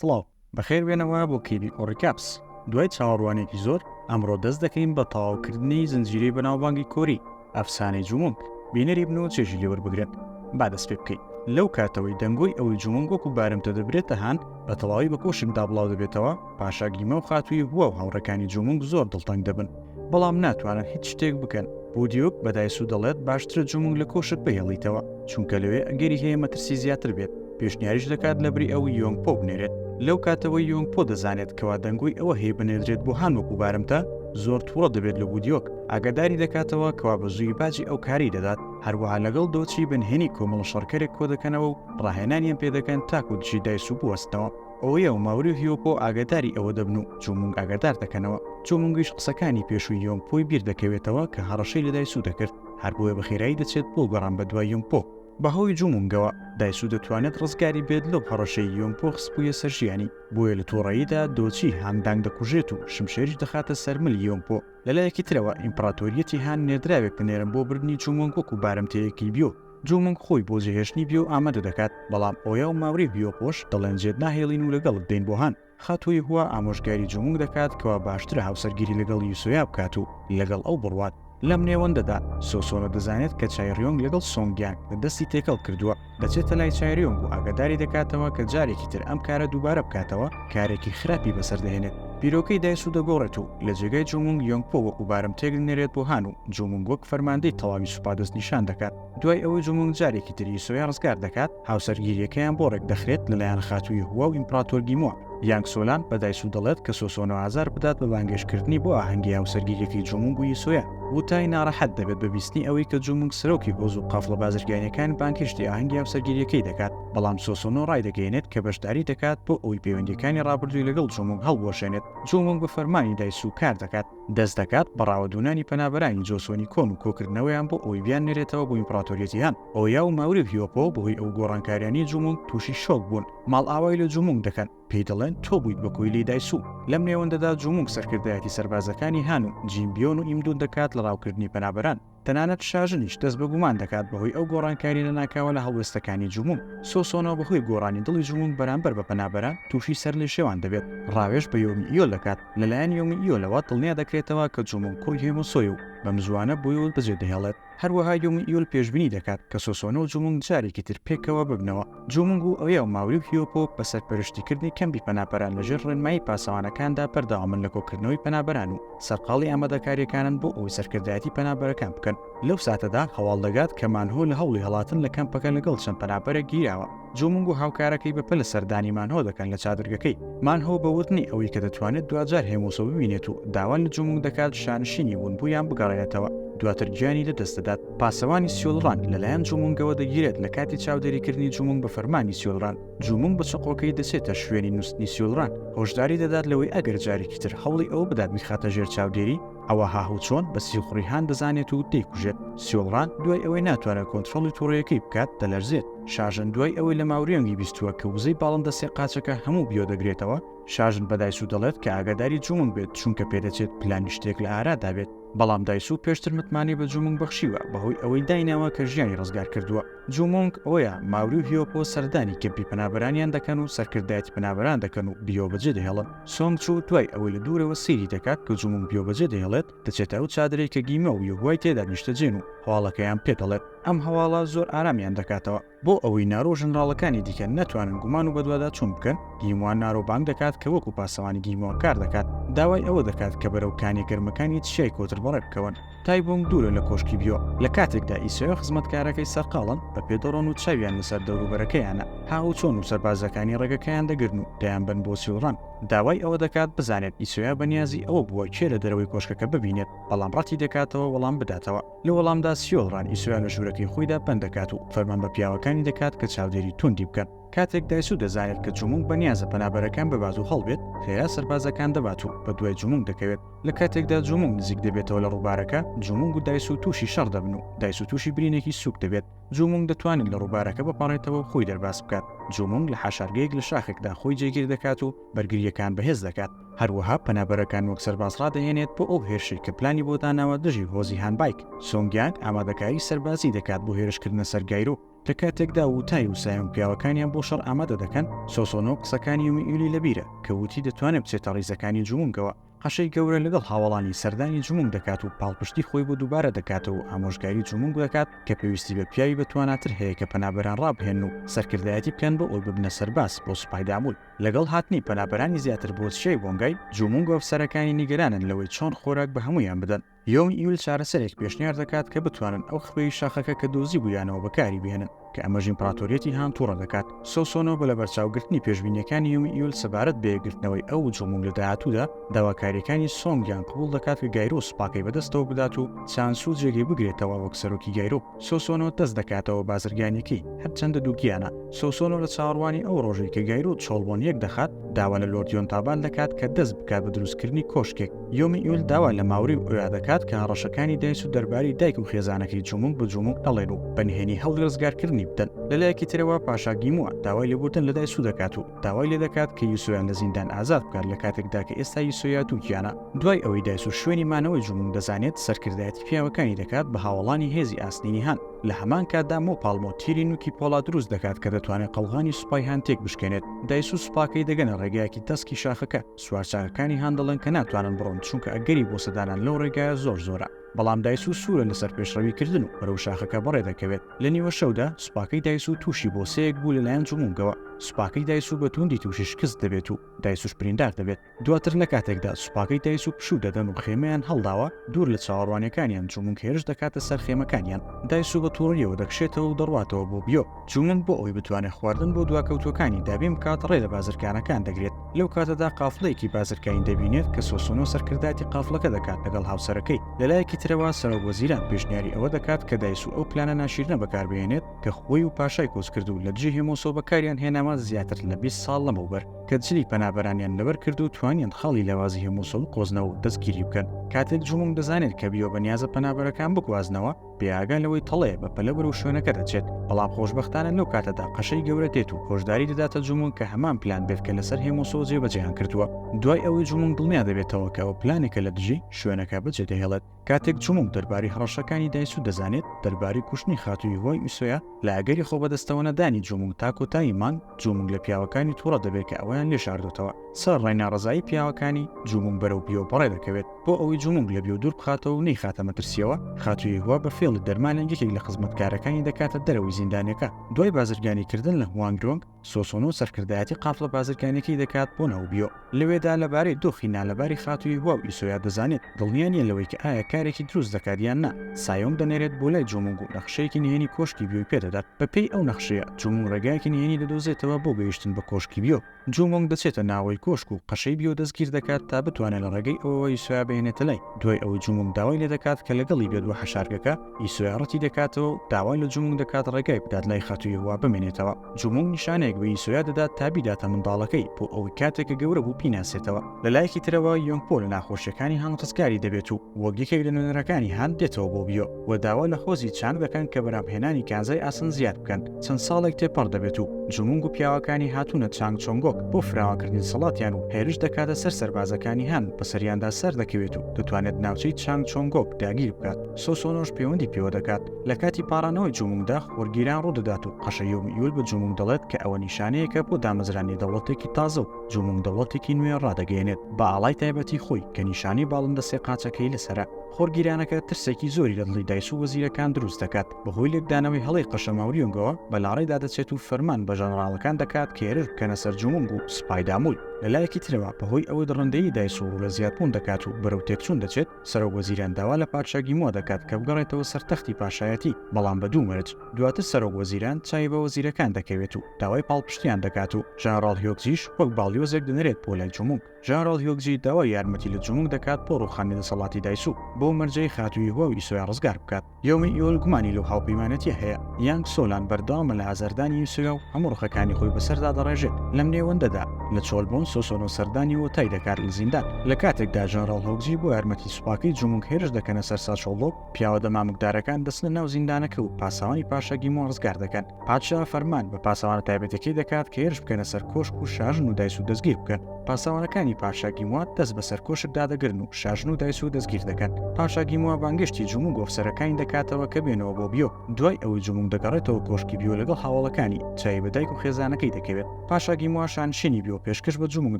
سڵاو بەخێر بێنەوە بۆ کیبی ئۆڕیکاپس. دوای چاوەڕوانێکی زۆر ئەمڕۆ دەست دەکەین بە تەواوکردنی زنجیرەی بەناوبانگی کۆری ئەفسانەی جومونگ. بینەری بن و چێژی لێوەربگرن با دەست پێ بکەیت. لەو کاتەوەی دەنگۆی ئەوەی جومونگ وەکو بارمتە دەبرێتە هاان بە تەواوی بە کۆشکدا بڵاو دەبێتەوە، پاشا گیمە و خاتووی هووە و هاوڕەکانی جومونگ زۆر دڵتەنگ دەبن، بەڵام ناتوانن هیچ شتێک بکەن. بۆ دیۆک بەدایسو دەڵێت باشترە جومونگ لە کۆشک بهێڵیتەوە، چونکە لەوێ ئەگەری هەیە مەترسی زیاتر بێت. پێشنیاریش دەکات لە بری ئەوی یۆنگپۆ بنێرێت. لەو کاتەوەی یۆنگپۆ دەزانێت کەوا دەنگۆی ئەوە هەیە بنێدرێت بۆ هاان وەکو بارمتە، زۆر تووڕە دەبێت لە بودیۆک. ئاگاداری دەکاتەوە کەوا بە زووی باجی ئەو کاری دەدات، هەروەها لەگەڵ دۆچی بنهێنی کۆمەڵ شەڕکەرێک کۆ دەکەنەوە و ڕاهێنانیان پێدەکەن تاکو دژی دایس و بوەستنەوە. ئەوەیە و ماوری و هیۆپۆ ئاگاداری ئەوە دەبن و جومونگ ئاگادار دەکەنەوە. جومونگیش قسەکانی پێشووی یۆنگپۆی بیر دەکەوێتەوە کە هەڕەشەی لە دایس و دەکرد، هەر بۆیە بەخێرایی دەچێت بۆ گەڕان بە دوای یۆنگپۆ. بەهۆی جومونگەوە دایس و دەتوانێت ڕزگاری بێت لەو هەڕەشەی یۆنگپۆ خسپوویە سەرژیانی، بۆیە لە تۆڕەییدا دۆچی هاندانگ دەکوژێت و شمشێریش دەخاتە سەرملی یۆنگپۆ. لەلایەکی ترەوە ئیمپراتۆریەتی هان نێردراوێک بنێرن بۆ بردننی جومونگ وەکو بارمتەیەکی بیۆ. جومونگ خۆی بۆ جێهێشتنی بیۆ ئامادە دەکات، بەڵام ئۆیا و ماوری بیۆپۆش دەڵێن جێت ناهێڵین و لەگەڵت دێن بۆ هاان. خاتووی هووە ئامۆژگاری جومونگ دەکات کەوا باشترە هاوسەرگیری لەگەڵ یوسۆیا بکات و لەگەڵ ئەو بڕوات. لەم نێوەندەدا سۆسۆنە دەزانێت کە چایڕیۆنگ لەگەڵ سۆنگیان لە دەستی تێکەڵ کردووە، دەچێتە لای چایڕیۆنگ و ئاگاداری دەکاتەوە کە جارێکی تر ئەم کارە دووبارە بکاتەوە، کارێکی خراپی بەسەر دەهێنێت. بیرۆکەی دایس و دەگۆڕێت و لە جێگای جومونگ یۆنگپۆ وەکو بارمتێک نێرێت بۆ هاان و جومونگ وەک فەرماندەی تەواوی سوپادەست نیشان دەکات. دوای ئەوەی جومونگ جارێکی تر یوسۆیا ڕزگار دەکات، هاوسەرگیریەکەیان بۆ ڕێک دەخرێت لەلایەن خاتووی هووە و ئیمپراتۆر گیمۆ. یانگ سۆلان بە دایس و دەڵێت کە سۆسۆنە ئازار بدات بە بانگێشکردنی بۆ ئاهەنگی هاوسەرگیریەکەی جومونگ و یوسۆیا. وتای ناڕەحەت دەبێت بە بیستنی ئەوەی کە جومونگ سەرۆکی هۆز و قەفڵە بازرگانیەکان بانگشتی ئاهەنگی هاوسەرگیریەکەی دەکات، بەڵام سۆسۆنۆ ڕای دەگەێنێت کە بەشداری دەکات بۆ ئەوی پەیوەندیەکانی ڕابردووی لەگەڵ جومونگ هەڵبوەشێنێت. جومونگ بە فەرمانی دایس و کار دەکات، دەست دەکات بە ڕاوەدوونانی پەنابەرانی جۆسۆنی کۆن و کۆکردنەوەیان بۆ ئەوی بیان نێرێتەوە بۆ ئیمپراتۆریەتی هاان. ئۆیا و ماوری و هیۆپۆ بەهۆی ئەو گۆڕانکاریانی جومونگ تووشی شۆک بوون، ماڵ ئاوای لە جومونگ دەکەن، پێی دەڵێن تۆ بوویت بە کۆیلی دایسوو. لەم نێوەندەدا جومونگ سەرکردایەتی سەربازەکانی هاان و جیمبیۆن و ئیمدون دەکات لە ڕاوکردنی پەنابەران. تەنانەت شاژنیش دەست بە گومان دەکات بەهۆی ئەو گۆڕانکاری لە ناکاوە لە هەڵوێستەکانی جومونگ. سۆسۆنەوە بەهۆی گۆڕانی دڵی جومونگ بەرامبەر بە پەنابەران تووشی سەر لێ شێوان دەبێت. ڕاوێژ بە یۆمی ئیۆل دەکات، لەلایەن یۆمی ئیۆلەوە دڵنیا دەکرێتەوە کە جومونگ کۆی هێمۆسۆی و بەم زوانە بۆیەوە بەجێ دەهێڵێت. هەروەها یۆمی ئیۆل پێشبینی دەکات کە سۆسۆنە و جومونگ جارێکی تر پێکەوە ببنەوە. جومونگ و ئەوەیە و ماوری و هیۆپۆ بە سەرپەرشتیکردنی کەمبی پەنابەران لەژێر ڕێنمایی پاسەوانەکاندا بەردەوامن لە کۆکردنەوەی پەنابەران و سەرقاڵی ئامادەکاریەکانن بۆ ئەوەی سەرکردایەتی پەنابەرەکان بکەن. لەو ساتەدا هەواڵ دەگات کە مانهۆ لە هەوڵی هەڵاتن لە کەمپەکە لەگەڵ چەند پەنابەرێک گیراوە. جومونگ و هاوکارەکەی بەپە لە سەردانی مانهۆ دەکەن لە چادرگەکەی. مانهۆ بەوتنی ئەوەی کە دەتوانێت دوجار هێمۆسۆ ببینێت و داوان لە جومونگ دەکات شانشینی بوون بوویان بگەڕێنێتەوە. دواتر گیانی لەدەست دەدات. پاسەوانی سیۆڵڕان لەلایەن جومونگەوە دەگیرێت لە کاتی چاودێریکردنی جومونگ بە فەرمانی سیۆڵڕان. جومونگ بە چقۆکەی دەچێتە شوێنی نووسنی سیۆڵڕان. هۆشداری دەدات لەوەی ئەگەر جارێکی تر هەوڵی ئەوە بدات بیخاتە ژێر چاودێری، ئەوە هاهوچۆن بە سیخوڕی هاان دەزانێت و دەیکوژێت. سیۆڵڕان دوای ئەوەی ناتوانێت کۆنتترۆلی تووڕەیەکەی بکات دەلەرزێت. شاژن دوای ئەوەی لە ماوریێنگی بیستووە کە وزەی باڵندە سێ قاچەکە هەموو بیۆ دەگرێتەوە، شاژن بە دایس و دەڵێت کە ئاگاداری جومونگ بێت چونکە پێدەچێت پلانی شتێک لە ئارادا بێت. بەڵام دایس و پێشتر متمانی بە جومونگ بەخشیوە بەهۆی ئەوەی دایناوە کە ژیانی ڕزگار کردووە. جومونگ ئەوەیە ماوری و هیۆپۆ سەردانی کەمپی پەنابەرانیان دەکەن و سەرکردایەتی پەنابەران دەکەن و بیۆ بەجێ دەهێڵن. سۆنگ چوو دوای ئەوەی لە دوورەوە سەیری دەکات کە جومونگ بیۆ بەجێ دەهێڵێت، دەچێتە ئەو چادرەی کە گیمە و یۆگوای تێدا نیشتەجێن و هەواڵەکەیان پێ دەڵێت. ئەم هەواڵە زۆر ئارامیان دەکاتەوە بۆ ئەوەی نارۆ ژنراڵەکانی دیکە نەتوانن گومان و بەدوادا چوون بکەن. گیموان نارۆبانگ دەکات کە وەکو پاسەوانی گیمەوە کار دەکات، داوای ئەوە دەکات کە بەرەو کانی گەرمەکانی چیای کۆتر بەڕێ بکەون. تایبۆنگ دوورە لە کۆشکی بیۆ. لە کاتێکدا ئیسۆیا خزمەتکارەکەی سەرقاڵن بە پێدەڕۆن و چاویان لەسەر دەوروبەرەکەیانە، هاو چۆن و سەربازەکانی ڕێگەکەیان دەگرن و دەیان بن بۆ سیۆڵڕان. داوای ئەوە دەکات بزانێت ئیسۆیا بەنیازی ئەوە بووە کێ لە دەرەوەی کۆشکەکە ببینێت، بەڵام ڕەتی دەکاتەوە وەڵام بداتەوە. لە وەڵامدا سیۆڵڕان ئیسۆیا لە ژوورەکەی خۆیدا بەند دەکات و فەرمان بە پیاوەکانی دەکات کە چاودێری توندی بکەن. کاتێک دایس و دەزانێت کە جومونگ بەنیازە پەنابەرەکان ببات و هەڵبێت، خێرا سەربازەکان دەبات و بە دوای جومونگ دەکەوێت. لە کاتێکدا جومونگ نزیک دەبێتەوە لە ڕووبارەکە، جومونگ و دایس و تووشی شەڕ دەبن و دایس و تووشی برینێکی سووک دەبێت. جومونگ دەتوانێت لە ڕووبارەکە بپەڕێتەوە و خۆی دەرباس بکات. جومونگ لە حاشارگەیەک لە شاخێکدا خۆی جێگیر دەکات و بەرگریەکان بەهێز دەکات. هەروەها پەنابەرەکان وەک سەرباز ڕادەهێنێت بۆ ئەو هێرشەی کە پلانی بۆ داناوە دژی هۆزی هانبایک. سۆنگیانگ ئامادەکاری سەربازی دەکات بۆ هێرشکردنە سەر گایرۆ. لە کاتێکدا وتای و سایۆن پیاوەکانیان بۆ شەڕ ئامادە دەکەن، سۆسۆنۆ قسەکانی یۆمیئیلی لەبیرە کە وتی دەتوانێت بچێتە ڕیزەکانی جومونگەوە. قەشەی گەورە لەگەڵ هاوڵانی سەردانی جومونگ دەکات و پاڵپشتی خۆی بۆ دووبارە دەکاتەوە و ئامۆژگاری جومونگ دەکات کە پێویستی بە پیاوی بەتواناتر هەیە کە پەنابەران ڕابهێن و سەرکردایەتی بکەن بۆ ئەوی ببنە سەرباز بۆ سوپای دامول. لەگەڵ هاتنی پەنابەرانی زیاتر بۆ چیای بۆنگای، جومونگ و ئەفسەرەکانی نیگەرانن لەوەی چۆن خۆراک بە هەمویان بدەن. یۆمیئیل چارەسەرێک پێشنیار دەکات کە بتوانن ئەو خبەی شاخەکە کە دۆزی بوویانەوە بەکاری بهێنن کە ئەمەژ ئیمپراتۆریەتی هان تووڕە دەکات. سۆسۆنۆ بە لە بەرچاوگرتنی پێشبینیەکانی یۆمیئیل سەبارەت بەیەکگرتنەوەی ئەو جومونگ لە داهاتوودا داواکاریەکانی سۆنگیان قبوڵ دەکات کە گایرۆ سوپاکەی بەدەستەوە بدات و چانسو جێگەی بگرێتەوە وەک سەرۆکی گایرۆ. سۆسۆنۆ دەست دەکاتەوە بازرگانیەکەی هەرچەندە دووگیانە. سۆسۆنۆ لە چاوەڕوانی ئەو ڕۆژەی کە گایرۆ چۆڵبۆن یەک دەخات داوا لە لۆرد یۆنتابان دەکات کە دەست بکات بە دروستکردنی کۆشکێک. یۆمیئیل داوا لە ماوری ئەویا دەکات کە هەڕەشەکانی دایس و دەرباری دایک و خێزانەکەی جومونگ بە جومونگ دەڵێن و بەنهێنی هەوڵی ڕزگارکردنی بدەن. لەلایەکی ترەوە پاشا گیمووە داوای لێبوردن لە دایسو دەکات و داوای لێ دەکات کە یوسۆیان لە زیندان ئازاد بکات لە کاتێکدا کە ئێستا یوسۆیا تووکیانە. دوای ئەوەی دایس و شوێنی مانەوەی جومونگ دەزانێت سەرکردایەتی پیاوەکانی دەکات بە هاوڵانی هێزی ئاسنینی هان. لە هەمان کاتدا مۆ پاڵمۆ تیری نوکی پۆڵا دروست دەکات کە دەتوانێت قەڵغانی سوپای هان تێک بشکێنێت. دایس و سوپاکەی دەگەنە ڕێگایەکی تەسکی شاخەکە. سوارچاکەکانی هان دەڵێن کە ناتوانن بڕۆن چونکە ئەگەری بۆ سەدانان لەو ڕێگایە زۆر زۆرە. بەڵام دایس و سوورە لەسەر پێشڕەویکردن و بەرەو شاخەکە بەڕێ دەکەوێت. لە نیوە شەودا سوپاکەی دایس و تووشی بۆ سەیەک بوو لەلایەن جومونگەوە. سوپاکەی دایس و بە توندی تووشی شکست دەبێت و دایسوش بریندار دەبێت. دواتر لە کاتێکدا سوپاکەی دایس و پشوو دەدەن و خێمەیان هەڵداوە دوور لە چاوەڕوانیەکانیان جومونگ هێرش دەکاتە سەر خێمەکانیان. دایس و بە تووڕیەوە دەکشێتەوە و دەڕواتەوە بۆ بیۆ. جومونگ بۆ ئەوی بتوانێت خواردن بۆ دواکەوتوەکانی دابین بکات ڕێ لە بازرگانەکان دەگرێت. لەو کاتەدا قافڵەیەکی بازرگانی دەبینێت کە سۆسۆنۆ سەرکرداتی قافڵەکە دەکات لەگەڵ هاوسەرەکەی. لەلایەکی ترەوە سەرۆکوەزیران پێشنیاری ئەوە دەکات کە دایس و ئەو پلانە ناشرینە بەکاربهێنێت کە خۆی و پاشای کۆچکرد و لە دژی هێمۆسۆ بەکاریان هێناوە زیاتر لە 20 ساڵ لەمەوبەر کە جلی پەنابەرانیان لەبەر کرد و توانیان خاڵی لەوازی هێمۆسۆ قۆزنەوە و دەستگیری بکەن. کاتێک جومونگ دەزانێت کە بیۆ بەنیازە پەنابەرەکان بگوازنەوە بێئاگان لەوەی تەڵەیە بە پەلە بەرەو شوێنەکە دەچێت. بەڵام خۆشبەختانە لەو کاتەدا قەشەی گەورە دێت و هۆشداری دەداتە جومونگ کە هەمان پلان بێت کە لەسەر هێمۆسۆ جێبەجێیان کردووە. دوای ئەوەی جومونگ دڵنیا دەبێتەوە کە ئەو پلانێکە لە دژی شوێنەکە بەجێدەهێڵێت. کاتێک جومونگ دەرباری هەڕەشەکانی دایس و دەزانێت دەرباری کوشتنی خاتووی هۆی ئیسۆیا لە ئەگەری خۆ بەدەستەوەنەدانی جومونگ تا کۆتایی مانگ جومونگ لە پیاوەکانی تووڕە دەبێت کە ئەویان لێ شاردوتەوە. سەر ڕێناڕزایی پیاوەکانی جومونگ بەرەو بیۆ بەڕێ دەکەوێت بۆ ئەوەی جومونگ لە بیۆ دوور بخاتەوە و نەیخاتە مەترسیەوە. خاتووی هۆ بە فێڵی دەرمانیان یەکێک لە خزمەتکارەکانی دەکاتە دەرەوەی زیندانەکە. دوای بازرگانیکردن لە هوانگرۆنگ سۆسۆنۆ سەرکردایەتی قافڵە بازرگانیەکەی دەکات بۆ ناو بیۆ. لەوێدا لەبارەی دۆخی نالەباری خاتووی هۆ و ئیسۆیا دەزانێت دڵنیا نیە لەوەی کە ئایا کارێکی دروست دەکات یان نا. سایۆنگ دەنێرێت بۆ لای جومونگ و نەخشەیەکی نهێنی کۆشکی بیۆی پێدەدات. بەپێی ئەو نەخشەیە جومونگ ڕێگایەکی نهێنی دەدۆزێتەوە بۆ گەیشتن بە کۆشکی بیۆ. جومونگ دەچێتە ناوەی کۆشک و قەشەی بیۆ دەستگیر دەکات تا بتوانێت لە ڕێگەی ئەوەوە ئیسۆیا بهێنێتە لای. دوای ئەوەی جومونگ داوای لێ دەکات کە لەگەڵی بێت بە حەشارگەکە، ئیسۆیا ڕەتی دەکاتەوە و داوای لە جومونگ دەکات ڕێگای بدات لای خاتووی هۆ بمێنێتەوە. جومونگ نیشانەیەک بە ئیسۆیا دەدات تا بیداتە منداڵەکەی بۆ ئەوەی کاتێکە گەورە بوو بیناسێتەوە. لەلایەکی ترەوە یۆنگپۆ لە ناخۆشیەکانی هان ڕزگاری دەبێت و وەک یەکێک لە نوێنەرەکانی هان دێتەوە بۆ بیۆ و داوا لە خۆزی چانگ دەکەن کە بەرامهێنانی کانزای ئاسن زیاد بکەن. چەند ساڵێک تێپەڕ دەبێت و جومونگ و پیاوەکانی هاتوونە چانگ چۆنگۆک بۆ فراوانکردنی سەڵاتیان و هێرش دەکاتە سەر سەربازەکانی هان بەسەریاندا سەر دەکەوێت و دەتوانێت ناوچەی چانگ چۆنگۆک داگیر بکات. سۆسۆنۆش پەیوەندی پێوە دەکات. لە کاتی پاڕانەوەی جومونگدا وەرگیران ڕوودەدات و قەشە یۆمیئیل بە جومونگ دەڵێت کە ئەوە نیشانەیەکە بۆ دامەزرانی دەوڵەتێکی تازە و جومونگ دەوڵەتێکی نوێ ڕادەگەێنێت بە ئاڵای تایبەتی خۆی کە نیشانی باڵندە سێ قاچەکەی لەسەرە. خۆرگیرانەکە ترسێکی زۆری لە دڵی دایس و وەزیرەکان دروست دەکات. بەهۆی لێکدانەوەی هەڵەی قەشە ماوریۆنگەوە بەلاڕێدا دەچێت و فەرمان بە ژەنەڕاڵەکان دەکات کە هێرش بکەنە سەر جومونگ و سوپای دامول. لەلایەکی ترەوە بەهۆی ئەوەی دڕندەیی دایس و ڕوو لە زیادبوون دەکات و بەرەو تێکچوون دەچێت، سەرۆکوەزیران داوا لە پادشا گیمۆ دەکات کە بگەڕێتەوە سەر تەختی پاشایەتی، بەڵام بە دوو مەرج. دواتر سەرۆکوەزیران چاوی بە وەزیرەکان دەکەوێت و داوای پاڵپشتیان دەکات و ژەنەڕاڵ هیۆکجیش وەک باڵیۆزێک دەنێرێت بۆ لای جومونگ. ژەنەڕاڵ هیۆکجی داوای یارمەتی لە جومونگ دەکات بۆ ڕووخاندنی دەسەڵاتی دایس و بۆ مەرجەی خاتووی هۆ و ئیسۆیا ڕزگار بکات. یۆمیئیل گومانی لەو هاوپەیمانەتی هەیە. یانگ سۆلان بەردەوامە لە ئازاردانی ئیسۆیا و هەموو ڕووخەکانی خۆی بەسەردا دەڕێژێت. لەم نێوەندەدا لە چۆڵبۆن سۆسۆنۆ سەردانی و تای دەکات لە زیندان. لە کاتێکدا ژەنەڕاڵ هیۆکجی بۆ یارمەتی سوپاکەی جومونگ هێرش دەکەنە سەر ساچۆڵۆک، پیاوە دەمامکدارەکان دەستنە ناو زیندانەکە و پاسەوانی پاشا گیمۆ ڕزگار دەکەن. پادشا فەرمان بە پاسەوانە تایبەتەکەی دەکات کە هێرش بکەنە سەر کۆشک و شاژن و دایس و دەستگیر بکەن. پاسەوانەکانی پاشا گیمۆ دەست بە سەر کۆشک دادەگرن و شاژن و دایس و دەستگیر دەکەن. پاشاگی مووا بانگشتی جمونگ ئۆفسەرەکانی دەکاتەوە کە بێنەوە بۆ بیۆ دوای ئەوەی جمونگ دەگەڕێتەوە کۆشکی بیۆ لەگەڵ هاوڵەکانی چای بەدایک و خێزانەکەی دەکەوێت پاشاگی موواشان شینی بیۆ پێشکەش بە جمونگ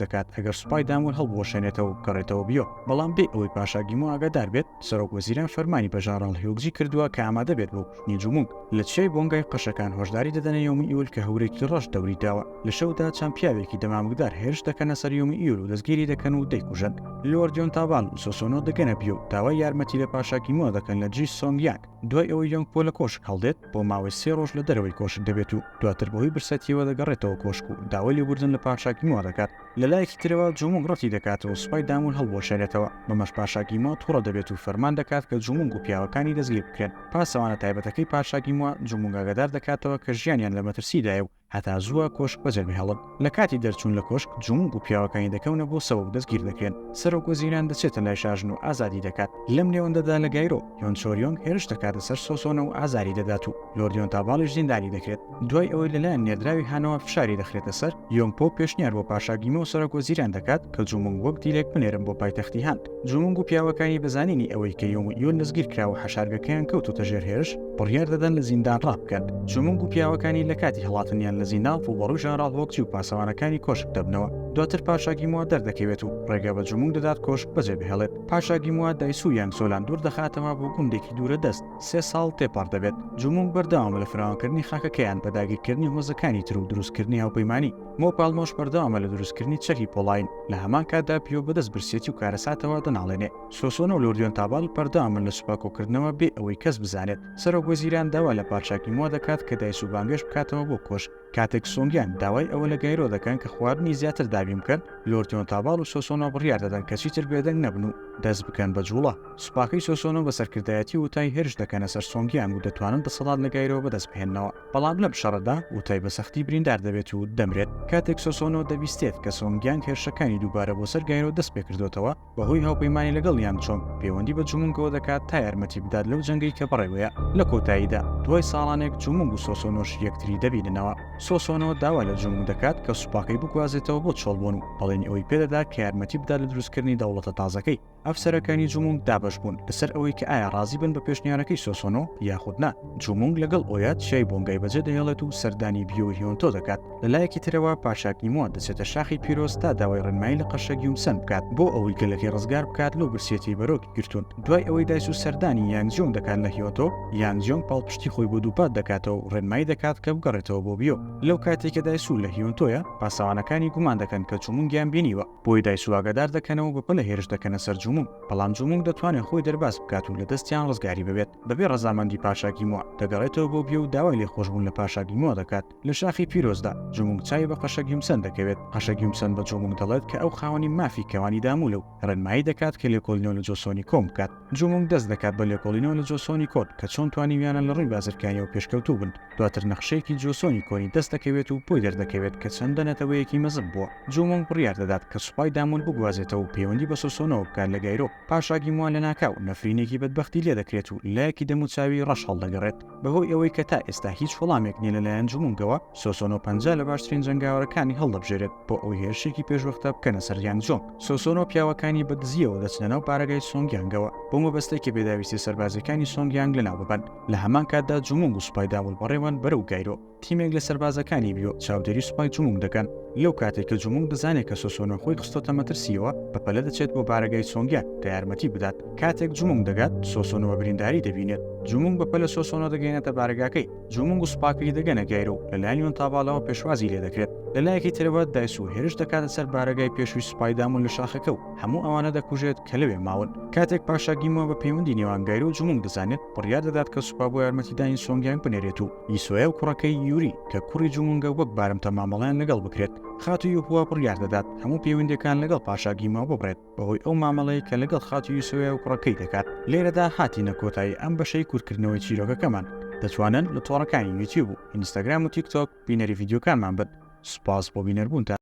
دەکات ئەگەر سوپای دامون هەڵبوەشێنێتەوە گەڕێتەوە بیۆ بەڵام بێ ئەوەی پاشاگی مووا ئاگادار بێت سەرۆک وەزیران فەرمانی بە ژانڕال هیوگزی کردووە کە ئامادە بێت بۆ کوشتنی جمونگ لە چای بۆنگای قەشەکان هۆشداری دەدەنە یۆمی ئیول کە هەورێکی ڕەش دەوری داوە لە شەودا چەند پیاوێکی دەمامکدار هێرش دەکەنە سەر یۆمی ئیول و دەستگیری دەکەن و دەیکوژن لۆردیۆن تابال و سۆسۆنۆ دەگەنە بیۆ داوای یارمەتی لە پاشاگی مووا دەکەن لە جی سۆنگیانگ دوای ئەوەی یۆنگ پۆ لە کۆشک هەڵدێت بۆ ماوەی 3 ڕۆژ لە دەرەوەی کۆشک دەبێت و دواتر بەهۆی برسەتیەوە دەگەڕێتەوە کۆشک و داوای لێبوردن لە پاشاگی مووا دەکات لەلایەکی ترەوە جمونگ ڕەتی دەکاتەوە سوپای دامون هەڵبوەشێنێتەوە بەمەش پاشاگی مووا تووڕە دەبێت و فەرمان دەکات کە جمونگ و پیاوەکانی دەستگیر بکرێن پاسەوانە تایبەتەکەی پاشاگی مووا جمونگ ئاگادار دەکاتەوە کە ژیانیان لە مەترسیدایە و هەتا زووە کۆشک بەجێ هەڵن لە کاتی دەرچوون لە کۆشک جمونگ و پیاوەکانی دەکەونە بۆ سەوەک دەستگیر دەکرێن سەرۆک وەزیران دەچێتە لای شاژن و ئازادی دەکات لەم نێوەندەدا لە گایرۆ یۆن چۆریۆنگ هێرش دەکاتە سەر سۆسۆنە و ئازاری دەدات و لۆردیۆن تاباڵیش زیندانی دەکرێت دوای ئەوەی لەلایەن نێردراوی هانەوە فشاری دەخرێتە سەر یۆنگ پۆ پێشنیار بۆ پاشاگی مووا و سەرۆک وەزیران دەکات کە جمونگ وەک دیلێک بنێرن بۆ پایتەختی هاند جمونگ و پیاوەکانی بەزانینی ئەوەی کە یۆم ئیول دەستگیر کراوە حەشارگەکەیان کەوتوتە ژێر هێرش بڕیار دەدەن لە زیندان ڕابکەن جمونگ و پیاوەکانی لە کاتی هەڵاتنیان لە زیندان و ژانڕال هۆکچی و پاسەوانەکانی کۆشک دەبنەوە دواتر پاشاگی مووا دەردەکەوێت و ڕێگە بە جمونگ دەدات کۆشک بەجێ بهێڵێت پاشاگی مووا دایسو یانگ سۆلان دوور دەخاتەوە بۆ گوندێکی دوورە دەست 3 ساڵ تێپەڕ دەبێت جمونگ بەردەوامە لە فراوانکردنی خاکەکەیان بە داگیرکردنی هۆزەکانی تر و دروستکردنی هاوپەیمانی مۆ پاڵمۆش بەردەوامە لە دروستکردنی چەکی پۆڵاین لە هەمان کاتدا پیۆ بەدەست برسێتی و کارەساتەوە دەناڵێنێ سۆسۆنە و لۆردیۆن تابال بەردەوامن لە سوپاکۆکردنەوە بێ ئەوەی کەس بزانێت سەرۆک وەزیران داوا لە پاشاگی مووا دەکات کە دایسو بانگێش بکاتەوە بۆ کۆشک کاتێک سۆنگیان داوای ئەوە لە گایرۆ دەکەن کە خواردنی زیاتر دابی بکەن لۆردیۆن تابال و سۆسۆنە بڕیار دەدەن کە چیتر بێدەنگ نەبن و دەست بکەن بە جوڵە سوپاکەی سۆسۆنە بە سەرکردایەتی وتای هێرش دەکەنە سەر سۆنگیان و دەتوانن دەسەڵات لە گایرۆ بەدەست بهێننەوە بەڵام لەم شەڕەدا وتای بە سەختی بریندار دەبێت و دەمرێت کاتێک سۆسۆنە دەبیستێت کە سۆنگیان هێرشەکانی دووبارە بۆ سەر گایرۆ دەست پێ کردوتەوە بەهۆی هاوپەیمانی لەگەڵ یان چۆم پەیوەندی بە جمونگەوە دەکات تا یارمەتی بدات لەو جەنگەی کە بڕێوەیە لە کۆتاییدا دوای ساڵانێک جمونگ و سۆسۆنۆش یەکتری دەبیننەوە سۆسۆنەوە داوا لە جمونگ دەکات کە سوپاکەی بگوازێتەوە بۆ چۆڵبوون و بەڵێنی ئەوەی پێدەدا کە یارمەتی بدات لە دروستکردنی دەوڵەتە تازەکەی ئەفسەرەکانی جمونگ دابەش بوون لەسەر ئەوەی کە ئایا ڕازی بن بە پێشنیارەکەی سۆسۆنۆ یاخود نا جمونگ لەگەڵ ئۆیات شای بۆنگای بەجێ دەهێڵێت و سەردانی بیۆ هیۆنتۆ دەکات لەلایەکی ترەوە پاشاگی مووا دەچێتە شاخی پیرۆز تا داوای ڕێنمایی لە قەشەگی ومسەن بکات بۆ ئەوەی گەلەکەی ڕزگار بکات لەو برسێتی بەرۆکی گرتوون دوای ئەوەی دایس و سەردانی یانگجۆنگ دەکات لە هیۆتۆ یانگجۆنگ پاڵپشتی خۆی بۆ دووپات دەکاتەوە و ڕێنمایی دەکات کە بگەڕێتەوە بۆ بیۆ لەو کاتێکە دایسو لە هیۆنتۆیە پاسەوانەکانی گومان دەکەن کە جمونگیان بینیوە بۆی دایسو ئاگادار دەکەنەوە بە پەلە هێرش دەکەنە سەر جمونگ بەڵام جمونگ دەتوانێت خۆی دەرباز بکات و لە دەستیان ڕزگاری ببێت بەبێ ڕەزامەندی پاشاگی مووا دەگەڕێتەوە بۆ بیۆ و داوای لێخۆشبوون لە پاشاگی مووا دەکات لە شاخی پیرۆزدا جمونگ چای بە قەشەگی ومسەن دەکەوێت قەشەگی ومسەن بە جمونگ دەڵێت کە ئەو خاوەنی مافی کەوانی دامولە و ڕێنمایی دەکات کە لێکۆڵینەوە لە جۆسۆنی کۆم بکات جمونگ دەست دەکات بە لێکۆڵینەوە لە جۆسۆنی کۆد کە چۆن توانیویانە لە ڕووی بازرگانیەوە پێشکەوتوو بن دواتر نەخشەیەکی جۆسۆنی کۆنی دەست دەکەوێت و پۆی دەردەکەوێت کە چەندە نەتەوەیەکی مەزم بووە جمونگ بڕیار دەدات کە سوپای دامون بگوازێتەوە و پەیوەندی بە سۆسۆنەوە بکات لە گایرۆ پاشاگی مووا لە ناکاو نەفرینێکی بەدبەختی لێ دەکرێت و لایەکی دەموچاوی ڕەش هەڵدەگەڕێت بەهۆی ئەوەی کە تا ئێستا هیچ وەڵامێک نیە لەلایەن جمونگەوە سۆسۆنۆ پەنجا لە باشترین جەنگاوەرەکانی هەڵدەبژێرێت بۆ ئەوەی هێرشێکی پێشوەختە بکەنە سەر یانگجۆنگ سۆسۆنۆ پیاوەکانی بە دزیەوە دەچنە ناو پارەگای سۆنگیانگەوە بۆ مەبەستەی کە بێداویستی سەربازەکانی سۆنگیانگ لەناو ببەن لە هەمان کاتدا جمونگ و سوپای داوڵ بەڕێوەن بەرەو گایرۆ تیمێک لە سەربازەکانی بیۆ چاودێری سوپای جمونگ دەکەن لەو کاتێک کە جمونگ دەزانێت کە سۆسۆنۆ خۆی خستۆتە مەترسیەوە بەپەلە دەچێت بۆ بارەگای سۆنگیان کە یارمەتی بدات کاتێک جمونگ دەگات سۆسۆنەوە برینداری دەبینێت جمونگ بەپەلە سۆسۆنۆ دەگەێنێتە بارەگاکەی جمونگ و سوپاکەی دەگەنە گایرۆ لەلایەن یۆن تاباڵەوە پێشوازی لێ دەکرێت لەلایەکی ترەوە دایسو هێرش دەکاتە سەر بارەگای پێشووی سوپای دامون لە شاخەکە و هەموو ئەوانە دەکوژێت کە لەوێ ماون کاتێک پاشاگی مووا بە پەیوەندی نێوان گایرۆ و جمونگ دەزانێت بڕیار دەدات کە سوپا بۆ یارمەتیدانی سۆنگیان بنێرێت و ئیسۆیە و کوڕەکەی یوری کە کوڕی جمونگە وەک بارمتە مامەڵیان لەگەڵ بکرێت خاتووی یوهوا بڕیار دەدات هەموو پەیوەندیەکان لەگەڵ پاشاگی مووا ببڕێت بەهۆی ئەو مامەڵەیە کە لەگەڵ خاتووی یوسۆیە و کوڕەکەی دەکات لێرەدا هاتینە کۆتایی ئەم بەشەی کورتکردنەوەی چیرۆکەکەمان دەتوانن لە تۆڕەکانی یوتیوب و ئینستاگرام و تیکتۆک بینەری ڤیدیۆکانمان بن سوپاس بۆ بینەربوونتان